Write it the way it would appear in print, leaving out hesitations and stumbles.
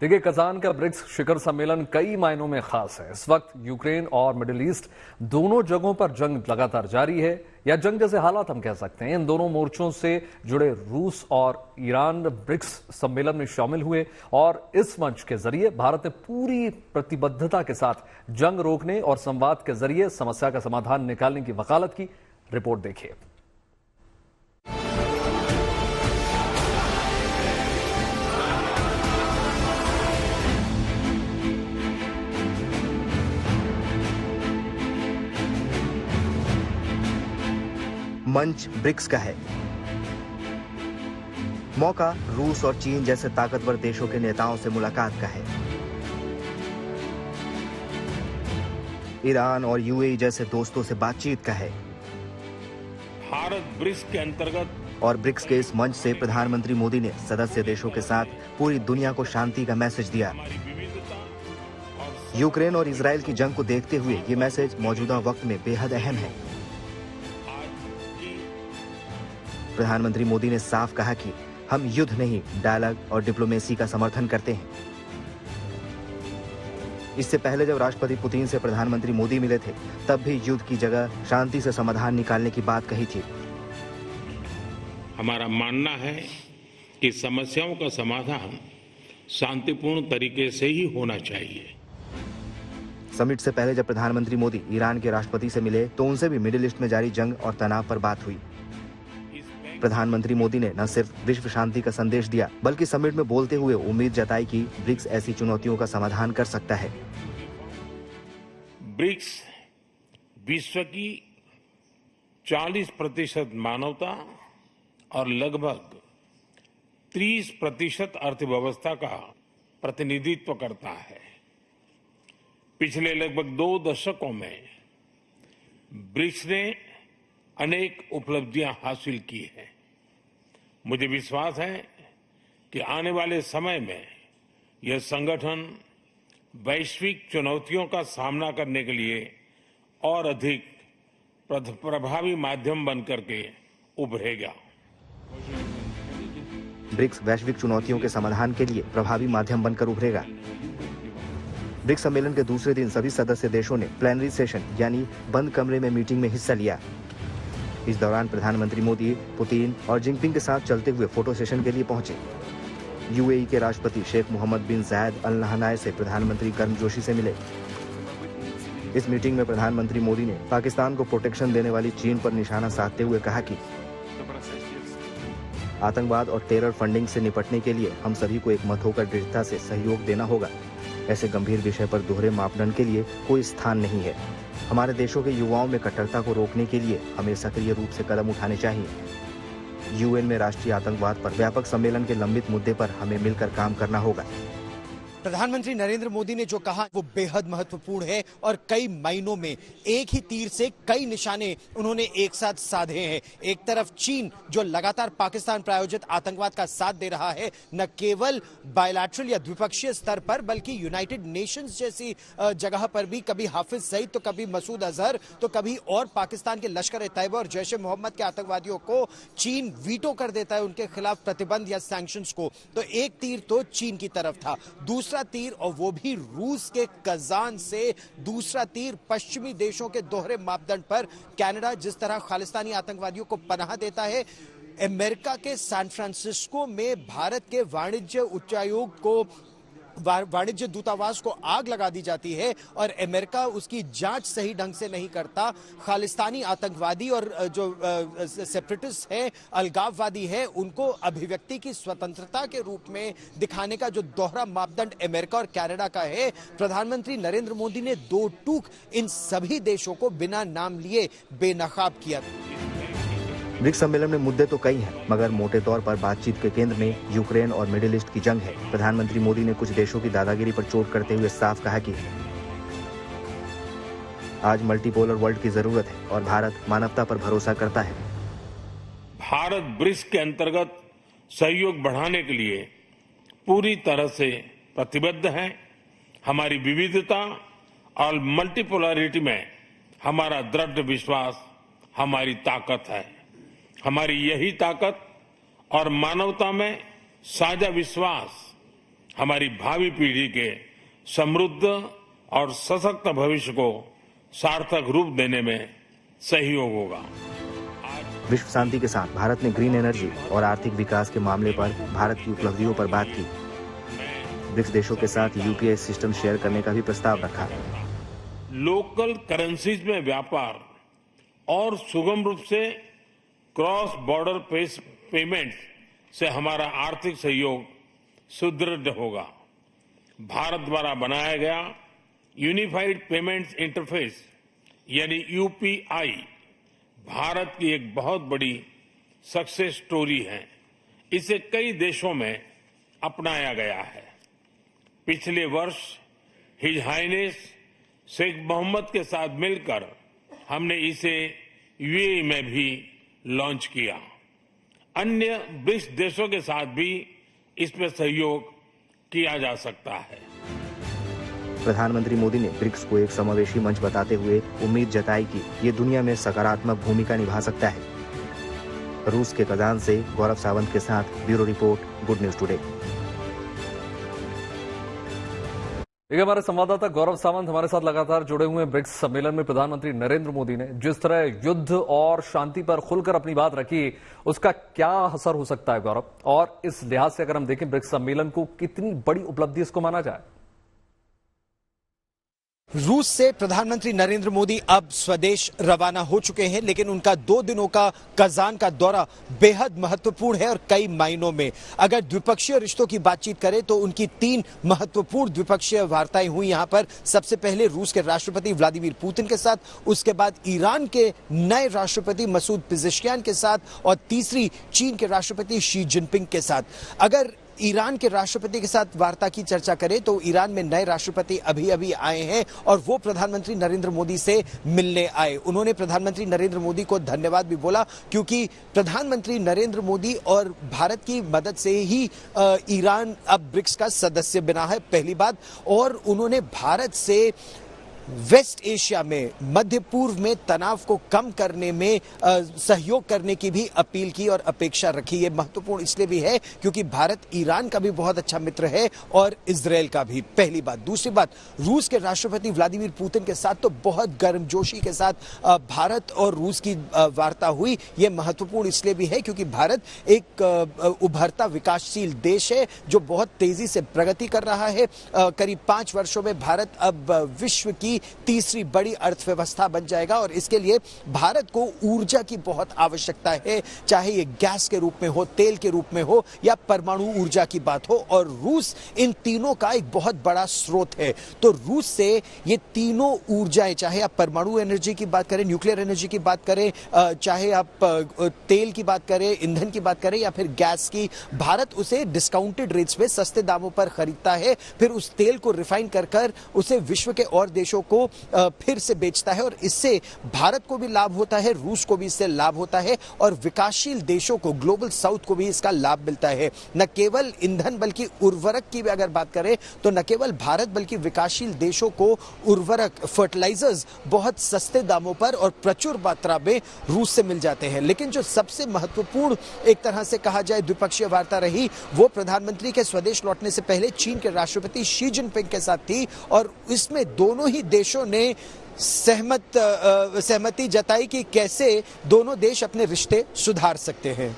देखिए, कजान का ब्रिक्स शिखर सम्मेलन कई मायनों में खास है। इस वक्त यूक्रेन और मिडिल ईस्ट दोनों जगहों पर जंग लगातार जारी है, या जंग जैसे हालात हम कह सकते हैं। इन दोनों मोर्चों से जुड़े रूस और ईरान ब्रिक्स सम्मेलन में शामिल हुए और इस मंच के जरिए भारत ने पूरी प्रतिबद्धता के साथ जंग रोकने और संवाद के जरिए समस्या का समाधान निकालने की वकालत की। रिपोर्ट देखिए। मंच ब्रिक्स का है। मौका रूस और चीन जैसे ताकतवर देशों के नेताओं से मुलाकात का है। ईरान और यूएई जैसे दोस्तों से बातचीत का है। भारत ब्रिक्स के अंतर्गत और ब्रिक्स के इस मंच से प्रधानमंत्री मोदी ने सदस्य देशों के साथ पूरी दुनिया को शांति का मैसेज दिया। यूक्रेन और इजराइल की जंग को देखते हुए ये मैसेज मौजूदा वक्त में बेहद अहम है। प्रधानमंत्री मोदी ने साफ कहा कि हम युद्ध नहीं, डायलॉग और डिप्लोमेसी का समर्थन करते हैं। इससे पहले जब राष्ट्रपति पुतिन से प्रधानमंत्री मोदी मिले थे, तब भी युद्ध की जगह शांति से समाधान निकालने की बात कही थी। हमारा मानना है कि समस्याओं का समाधान शांतिपूर्ण तरीके से ही होना चाहिए। समिट से पहले जब प्रधानमंत्री मोदी ईरान के राष्ट्रपति से मिले, तो उनसे भी मिडिल ईस्ट में जारी जंग और तनाव पर बात हुई। प्रधानमंत्री मोदी ने न सिर्फ विश्व शांति का संदेश दिया, बल्कि समिट में बोलते हुए उम्मीद जताई कि ब्रिक्स ऐसी चुनौतियों का समाधान कर सकता है। ब्रिक्स विश्व की 40% मानवता और लगभग 30% अर्थव्यवस्था का प्रतिनिधित्व करता है। पिछले लगभग 2 दशकों में ब्रिक्स ने अनेक उपलब्धियां हासिल की हैं। मुझे विश्वास है कि आने वाले समय में यह संगठन वैश्विक चुनौतियों का सामना करने के लिए और अधिक प्रभावी माध्यम बनकर के उभरेगा। ब्रिक्स वैश्विक चुनौतियों के समाधान के लिए प्रभावी माध्यम बनकर उभरेगा। ब्रिक्स सम्मेलन के दूसरे दिन सभी सदस्य देशों ने प्लेनरी सेशन यानी बंद कमरे में मीटिंग में हिस्सा लिया। इस दौरान प्रधानमंत्री मोदी पुतिन और जिनपिंग के साथ चलते हुए फोटो सेशन के लिए पहुंचे। यूएई के राष्ट्रपति शेख मोहम्मद बिन जायद अल नहयान से प्रधानमंत्री गर्मजोशी से मिले। इस मीटिंग में प्रधानमंत्री मोदी ने पाकिस्तान को प्रोटेक्शन देने वाली चीन पर निशाना साधते हुए कहा कि आतंकवाद और टेरर फंडिंग से निपटने के लिए हम सभी को एक मत होकर दृढ़ता से सहयोग देना होगा। ऐसे गंभीर विषय पर दोहरे मापदंड के लिए कोई स्थान नहीं है। हमारे देशों के युवाओं में कट्टरता को रोकने के लिए हमें सक्रिय रूप से कदम उठाने चाहिए। यूएन में राष्ट्रीय आतंकवाद पर व्यापक सम्मेलन के लंबित मुद्दे पर हमें मिलकर काम करना होगा। प्रधानमंत्री नरेंद्र मोदी ने जो कहा वो बेहद महत्वपूर्ण है और कई मायनों में एक ही तीर से कई निशाने उन्होंने एक साथ साधे हैं। एक तरफ चीन जो लगातार पाकिस्तान प्रायोजित आतंकवाद का साथ दे रहा है, न केवल बायलैटरल या द्विपक्षीय स्तर पर बल्कि यूनाइटेड नेशंस जैसी जगह पर भी कभी हाफिज सईद तो कभी मसूद अजहर तो कभी और पाकिस्तान के लश्कर-ए-तैयबा और जैश-ए-मोहम्मद के आतंकवादियों को चीन वीटो कर देता है, उनके खिलाफ प्रतिबंध या सैंक्शंस को। तो एक तीर तो चीन की तरफ था, दूसरा तीर और वो भी रूस के कजान से, दूसरा तीर पश्चिमी देशों के दोहरे मापदंड पर कनाडा जिस तरह खालिस्तानी आतंकवादियों को पनाह देता है, अमेरिका के सैन फ्रांसिस्को में भारत के वाणिज्य दूतावास को आग लगा दी जाती है और अमेरिका उसकी जांच सही ढंग से नहीं करता। खालिस्तानी आतंकवादी और जो सेपरेटिस्ट है, अलगाववादी है, उनको अभिव्यक्ति की स्वतंत्रता के रूप में दिखाने का जो दोहरा मापदंड अमेरिका और कनाडा का है, प्रधानमंत्री नरेंद्र मोदी ने दो टूक इन सभी देशों को बिना नाम लिए बेनकाब किया। ब्रिक्स सम्मेलन में मुद्दे तो कई हैं, मगर मोटे तौर पर बातचीत के केंद्र में यूक्रेन और मिडिल ईस्ट की जंग है। प्रधानमंत्री मोदी ने कुछ देशों की दादागिरी पर चोट करते हुए साफ कहा कि आज मल्टीपोलर वर्ल्ड की जरूरत है और भारत मानवता पर भरोसा करता है। भारत ब्रिक्स के अंतर्गत सहयोग बढ़ाने के लिए पूरी तरह से प्रतिबद्ध है। हमारी विविधता और मल्टीपोलरिटी में हमारा दृढ़ विश्वास हमारी ताकत है। हमारी यही ताकत और मानवता में साझा विश्वास हमारी भावी पीढ़ी के समृद्ध और सशक्त भविष्य को सार्थक रूप देने में सहयोग होगा। विश्व शांति के साथ भारत ने ग्रीन एनर्जी और आर्थिक विकास के मामले पर भारत की उपलब्धियों पर बात की। ब्रिक्स देशों के साथ यूपीआई सिस्टम शेयर करने का भी प्रस्ताव रखा। लोकल करेंसीज में व्यापार और सुगम रूप से क्रॉस बॉर्डर पेमेंट से हमारा आर्थिक सहयोग सुदृढ़ होगा। भारत द्वारा बनाया गया यूनिफाइड पेमेंट्स इंटरफेस यानी यूपीआई भारत की एक बहुत बड़ी सक्सेस स्टोरी है। इसे कई देशों में अपनाया गया है। पिछले वर्ष हिज हाइनेस शेख मोहम्मद के साथ मिलकर हमने इसे यूएई में भी लॉन्च किया। अन्य ब्रिक्स देशों के साथ भी इसमें सहयोग किया जा सकता है। प्रधानमंत्री मोदी ने ब्रिक्स को एक समावेशी मंच बताते हुए उम्मीद जताई कि ये दुनिया में सकारात्मक भूमिका निभा सकता है। रूस के कजान से गौरव सावंत के साथ bureau report, good news today. हमारे संवाददाता गौरव सावंत हमारे साथ लगातार जुड़े हुए हैं। ब्रिक्स सम्मेलन में प्रधानमंत्री नरेंद्र मोदी ने जिस तरह युद्ध और शांति पर खुलकर अपनी बात रखी, उसका क्या असर हो सकता है गौरव? और इस लिहाज से अगर हम देखें ब्रिक्स सम्मेलन को कितनी बड़ी उपलब्धि इसको माना जाए? रूस से प्रधानमंत्री नरेंद्र मोदी अब स्वदेश रवाना हो चुके हैं, लेकिन उनका 2 दिनों का कजान का दौरा बेहद महत्वपूर्ण है और कई मायनों में। अगर द्विपक्षीय रिश्तों की बातचीत करें तो उनकी 3 महत्वपूर्ण द्विपक्षीय वार्ताएं हुई यहां पर। सबसे पहले रूस के राष्ट्रपति व्लादिमीर पुतिन के साथ, उसके बाद ईरान के नए राष्ट्रपति मसूद पेजेश्कियान के साथ और तीसरी चीन के राष्ट्रपति शी जिनपिंग के साथ। अगर ईरान के राष्ट्रपति के साथ वार्ता की चर्चा करें तो ईरान में नए राष्ट्रपति अभी अभी आए हैं और वो प्रधानमंत्री नरेंद्र मोदी से मिलने आए। उन्होंने प्रधानमंत्री नरेंद्र मोदी को धन्यवाद भी बोला, क्योंकि प्रधानमंत्री नरेंद्र मोदी और भारत की मदद से ही ईरान अब ब्रिक्स का सदस्य बना है, पहली बात। और उन्होंने भारत से वेस्ट एशिया में, मध्य पूर्व में तनाव को कम करने में सहयोग करने की भी अपील की और अपेक्षा रखी। ये महत्वपूर्ण इसलिए भी है क्योंकि भारत ईरान का भी बहुत अच्छा मित्र है और इजरायल का भी, पहली बात। दूसरी बात, रूस के राष्ट्रपति व्लादिमीर पुतिन के साथ तो बहुत गर्मजोशी के साथ भारत और रूस की वार्ता हुई। ये महत्वपूर्ण इसलिए भी है क्योंकि भारत एक उभरता विकासशील देश है जो बहुत तेजी से प्रगति कर रहा है। करीब 5 वर्षों में भारत अब विश्व की तीसरी बड़ी अर्थव्यवस्था बन जाएगा और इसके लिए भारत को ऊर्जा की बहुत आवश्यकता है, चाहे ये गैस के रूप में हो, तेल के रूप में हो या परमाणु ऊर्जा की बात हो। और रूस इन तीनों का एक बहुत बड़ा स्रोत है। तो रूस से ये तीनों ऊर्जाएं, चाहे आप परमाणु एनर्जी की बात करें, न्यूक्लियर एनर्जी की बात करें, चाहे आप तेल की बात करें, ईंधन की बात करें या फिर गैस की, भारत उसे डिस्काउंटेड रेट्स पे सस्ते दामों पर खरीदता है। फिर उस तेल को रिफाइन कर उसे विश्व के और देशों को फिर से बेचता है और इससे भारत को भी लाभ होता है, रूस को भी इससे लाभ होता है और विकासशील देशों को, ग्लोबल साउथ को भी इसका लाभ मिलता है। न केवल ईंधन बल्कि उर्वरक की भी अगर बात करें तो न केवल भारत बल्कि विकासशील देशों को उर्वरक, फर्टिलाइजर्स बहुत सस्ते दामों पर और प्रचुर मात्रा में रूस से मिल जाते हैं। लेकिन जो सबसे महत्वपूर्ण एक तरह से कहा जाए द्विपक्षीय वार्ता रही, वो प्रधानमंत्री के स्वदेश लौटने से पहले चीन के राष्ट्रपति शी जिनपिंग के साथ थी और इसमें दोनों ही देशों ने सहमति जताई कि कैसे दोनों देश अपने रिश्ते सुधार सकते हैं।